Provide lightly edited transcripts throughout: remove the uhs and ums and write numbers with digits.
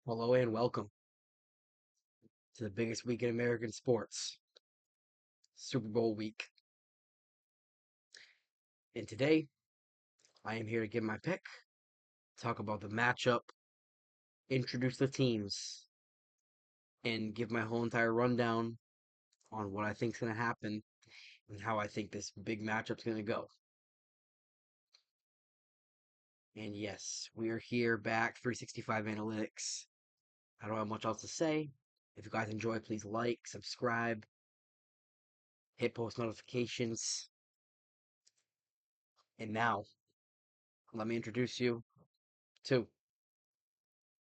Hello and welcome to the biggest week in American sports, Super Bowl week. And today, I am here to give my pick, talk about the matchup, introduce the teams, and give my whole entire rundown on what I think is going to happen and how I think this big matchup's going to go. And yes, we are here back, 365 Analytics. I don't have much else to say. If you guys enjoy, please like, subscribe, hit post notifications. And now, let me introduce you to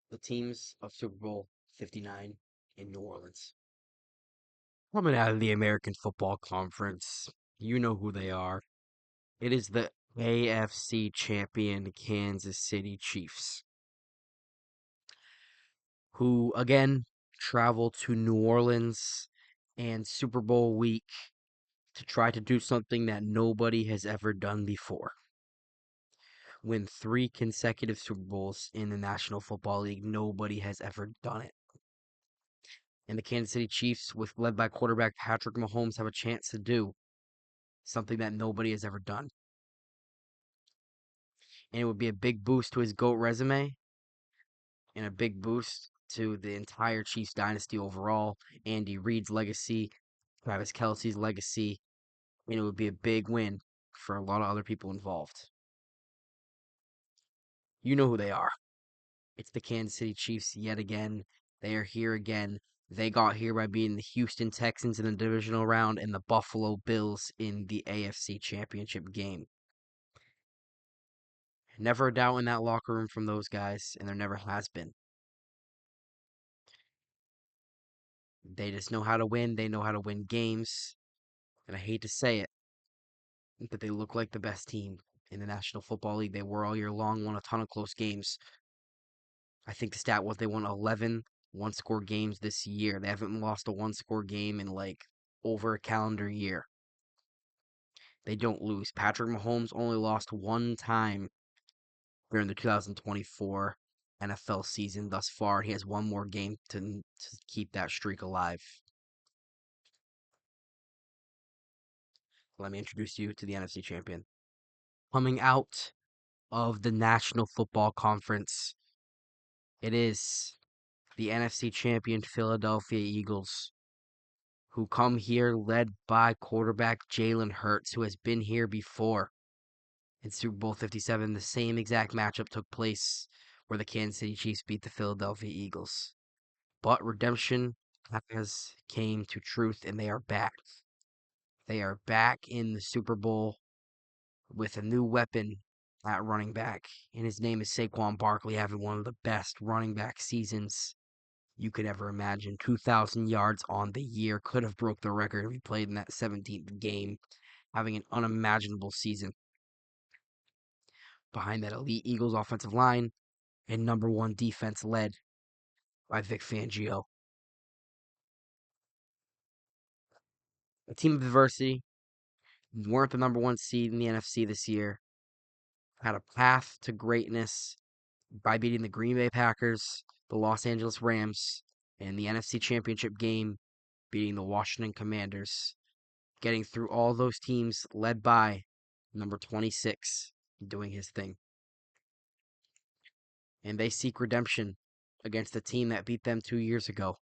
the teams of Super Bowl 59 in New Orleans. Coming out of the American Football Conference, you know who they are. It is the AFC champion Kansas City Chiefs, who again travel to New Orleans and Super Bowl week to try to do something that nobody has ever done before. Win 3 consecutive Super Bowls in the National Football League. Nobody has ever done it. And the Kansas City Chiefs, with led by quarterback Patrick Mahomes, have a chance to do something that nobody has ever done. And it would be a big boost to his GOAT resume and a big boost to the entire Chiefs dynasty overall. Andy Reid's legacy, Travis Kelce's legacy, and it would be a big win for a lot of other people involved. You know who they are. It's the Kansas City Chiefs yet again. They are here again. They got here by beating the Houston Texans in the divisional round and the Buffalo Bills in the AFC Championship game. Never a doubt in that locker room from those guys, and there never has been. They just know how to win. They know how to win games. And I hate to say it, but they look like the best team in the National Football League. They were all year long, won a ton of close games. I think the stat was they won 11 one-score games this year. They haven't lost a one-score game in like over a calendar year. They don't lose. Patrick Mahomes only lost one time during the 2024 NFL season thus far. He has one more game to keep that streak alive. Let me introduce you to the NFC champion. Coming out of the National Football Conference, it is the NFC champion Philadelphia Eagles, who come here led by quarterback Jalen Hurts, who has been here before in Super Bowl 57. The same exact matchup took place where the Kansas City Chiefs beat the Philadelphia Eagles. But redemption has came to truth, and they are back. They are back in the Super Bowl with a new weapon at running back, and his name is Saquon Barkley, having one of the best running back seasons you could ever imagine. 2,000 yards on the year, could have broke the record if he played in that 17th game, having an unimaginable season. Behind that elite Eagles offensive line and number one defense led by Vic Fangio. A team of adversity, weren't the number one seed in the NFC this year, had a path to greatness by beating the Green Bay Packers, the Los Angeles Rams, and the NFC Championship game, beating the Washington Commanders, getting through all those teams led by number 26, doing his thing. And they seek redemption against the team that beat them 2 years ago.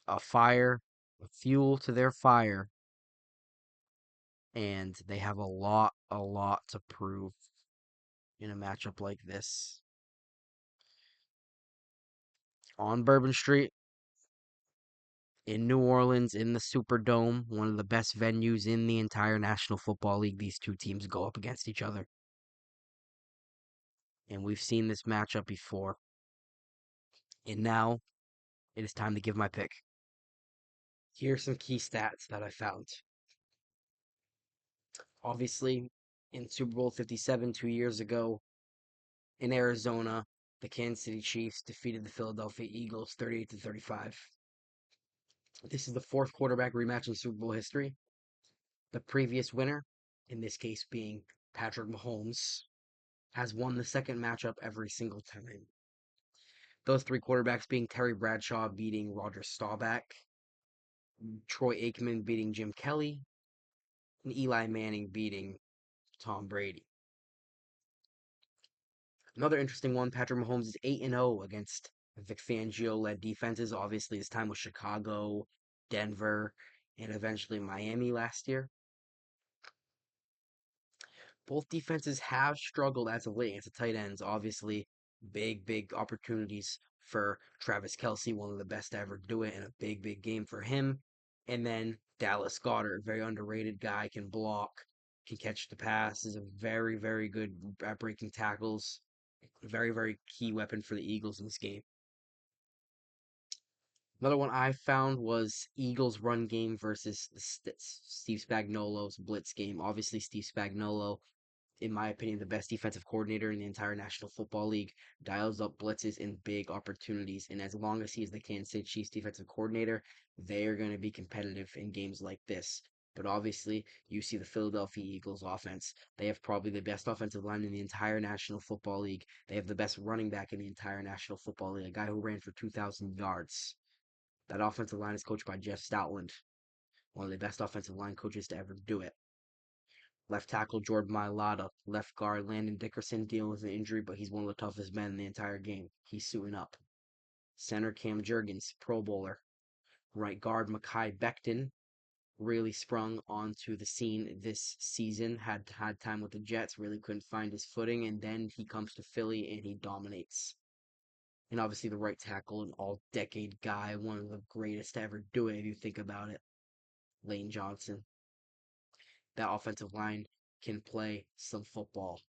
A fire, a fuel to their fire, and they have a lot to prove in a matchup like this. On Bourbon Street, in New Orleans, in the Superdome, one of the best venues in the entire National Football League, these two teams go up against each other. And we've seen this matchup before. And now it is time to give my pick. Here are some key stats that I found. Obviously, in Super Bowl 57 2 years ago in Arizona, the Kansas City Chiefs defeated the Philadelphia Eagles 38-35. This is the fourth quarterback rematch in Super Bowl history. The previous winner, in this case being Patrick Mahomes, has won the second matchup every single time. Those three quarterbacks being Terry Bradshaw beating Roger Staubach, Troy Aikman beating Jim Kelly, and Eli Manning beating Tom Brady. Another interesting one, Patrick Mahomes is 8-0 against Vic Fangio-led defenses. Obviously, his time with Chicago, Denver, and eventually Miami last year. Both defenses have struggled as of late against the tight ends. Obviously, big opportunities for Travis Kelce, one of the best to ever do it, and a big game for him. And then Dallas Goedert, very underrated guy, can block, can catch the pass, is a very good at breaking tackles. Very key weapon for the Eagles in this game. Another one I found was Eagles run game versus Steve Spagnuolo's blitz game. Obviously, Steve Spagnuolo, in my opinion, the best defensive coordinator in the entire National Football League, dials up blitzes in big opportunities. And as long as he is the Kansas City Chiefs defensive coordinator, they are going to be competitive in games like this. But obviously, you see the Philadelphia Eagles offense. They have probably the best offensive line in the entire National Football League. They have the best running back in the entire National Football League, a guy who ran for 2,000 yards. That offensive line is coached by Jeff Stoutland, one of the best offensive line coaches to ever do it. Left tackle Jordan Mailata. Left guard Landon Dickerson dealing with an injury, but he's one of the toughest men in the entire game. He's suiting up. Center Cam Jurgens, Pro Bowler. Right guard Mekhi Becton really sprung onto the scene this season. Had time with the Jets, really couldn't find his footing, and then he comes to Philly and he dominates. And obviously the right tackle, an all-decade guy, one of the greatest to ever do it if you think about it. Lane Johnson. That offensive line can play some football.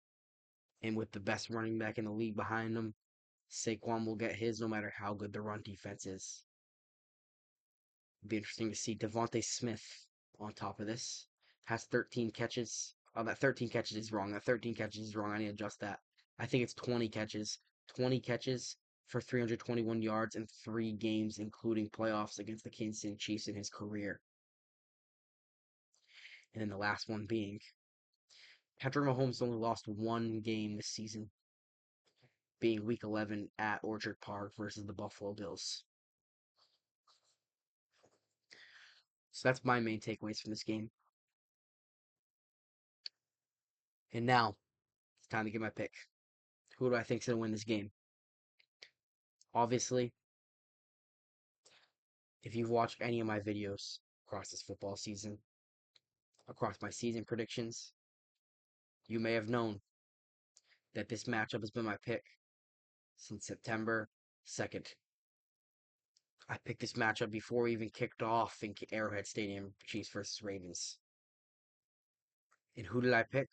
And with the best running back in the league behind him, Saquon will get his no matter how good the run defense is. It'd be interesting to see Devontae Smith on top of this. Has 13 catches. Oh, that 13 catches is wrong. That 13 catches is wrong. I need to adjust that. I think it's 20 catches. 20 catches for 321 yards in 3 games, including playoffs against the Kansas City Chiefs in his career. And then the last one being Patrick Mahomes only lost 1 game this season, being Week 11 at Orchard Park versus the Buffalo Bills. So that's my main takeaways from this game. And now it's time to get my pick. Who do I think is going to win this game? Obviously, if you've watched any of my videos across this football season, across my season predictions, you may have known that this matchup has been my pick since September 2nd. I picked this matchup before we even kicked off in Arrowhead Stadium, Chiefs versus Ravens. And who did I pick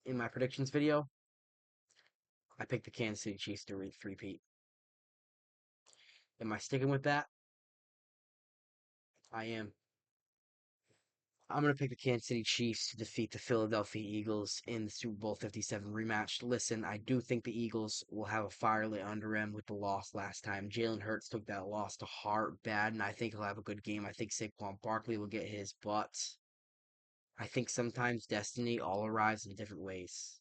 in my predictions video? I picked the Kansas City Chiefs to repeat. Am I sticking with that? I am. I'm going to pick the Kansas City Chiefs to defeat the Philadelphia Eagles in the Super Bowl 57 rematch. Listen, I do think the Eagles will have a fire lit under them with the loss last time. Jalen Hurts took that loss to heart bad, and I think he'll have a good game. I think Saquon Barkley will get his, but I think sometimes destiny all arrives in different ways.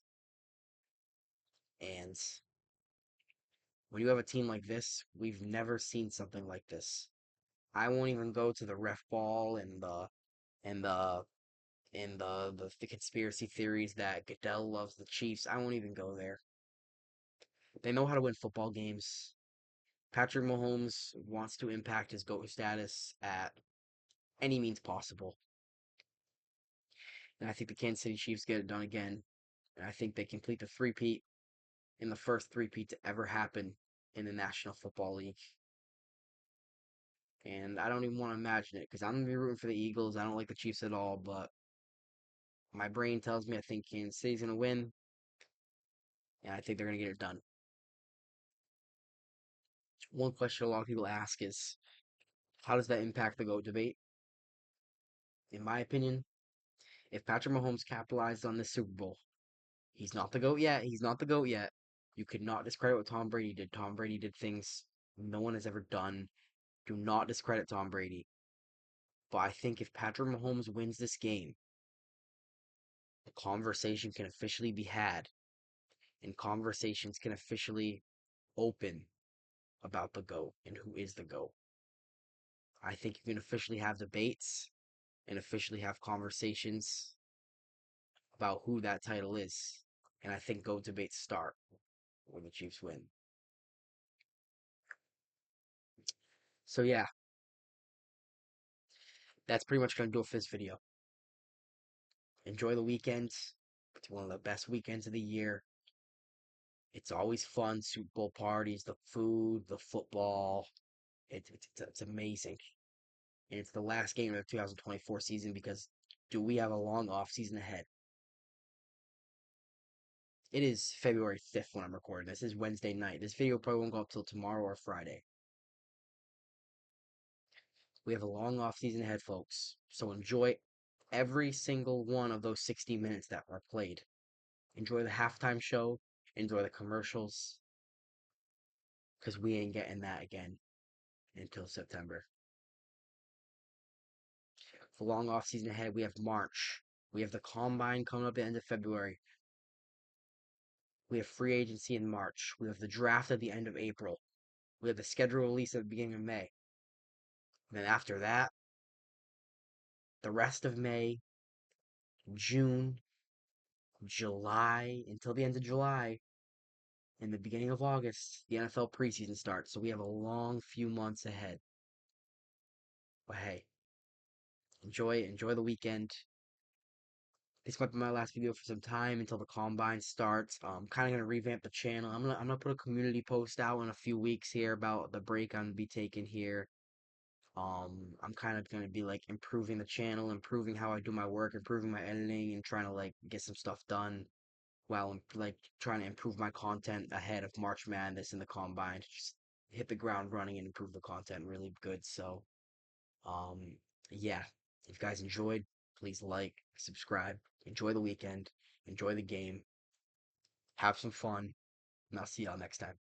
And when you have a team like this, we've never seen something like this. I won't even go to the ref ball and the conspiracy theories that Goodell loves the Chiefs. I won't even go there. They know how to win football games. Patrick Mahomes wants to impact his GOAT status at any means possible. And I think the Kansas City Chiefs get it done again. And I think they complete the three-peat in the first three-peat to ever happen in the National Football League. And I don't even want to imagine it because I'm going to be rooting for the Eagles. I don't like the Chiefs at all, but my brain tells me I think Kansas City's going to win. And I think they're going to get it done. One question a lot of people ask is, how does that impact the GOAT debate? In my opinion, if Patrick Mahomes capitalized on this Super Bowl, he's not the GOAT yet. He's not the GOAT yet. You could not discredit what Tom Brady did. Tom Brady did things no one has ever done. Do not discredit Tom Brady. But I think if Patrick Mahomes wins this game, the conversation can officially be had, and conversations can officially open about the GOAT and who is the GOAT. I think you can officially have debates and officially have conversations about who that title is. And I think GOAT debates start when the Chiefs win. So yeah, that's pretty much gonna do it for this video. Enjoy the weekend. It's one of the best weekends of the year. It's always fun. Super Bowl parties, the food, the football. It's amazing. And it's the last game of the 2024 season because do we have a long off season ahead? It is February 5th when I'm recording. This is Wednesday night. This video probably won't go up till tomorrow or Friday. We have a long off season ahead, folks. So enjoy every single one of those 60 minutes that are played. Enjoy the halftime show. Enjoy the commercials. Because we ain't getting that again until September. For long off season ahead, we have March. We have the combine coming up at the end of February. We have free agency in March. We have the draft at the end of April. We have the schedule release at the beginning of May. And then after that, the rest of May, June, July, until the end of July, and the beginning of August, the NFL preseason starts. So we have a long few months ahead. But hey, enjoy the weekend. This might be my last video for some time until the combine starts. I'm kind of gonna revamp the channel. I'm gonna put a community post out in a few weeks here about the break I'm gonna be taking here. I'm kind of gonna be like improving the channel, improving how I do my work, improving my editing, and trying to like get some stuff done while I'm like trying to improve my content ahead of March Madness and the combine. Just hit the ground running and improve the content really good. So, um, yeah, if you guys enjoyed, please like, subscribe, enjoy the weekend, enjoy the game, have some fun, and I'll see y'all next time.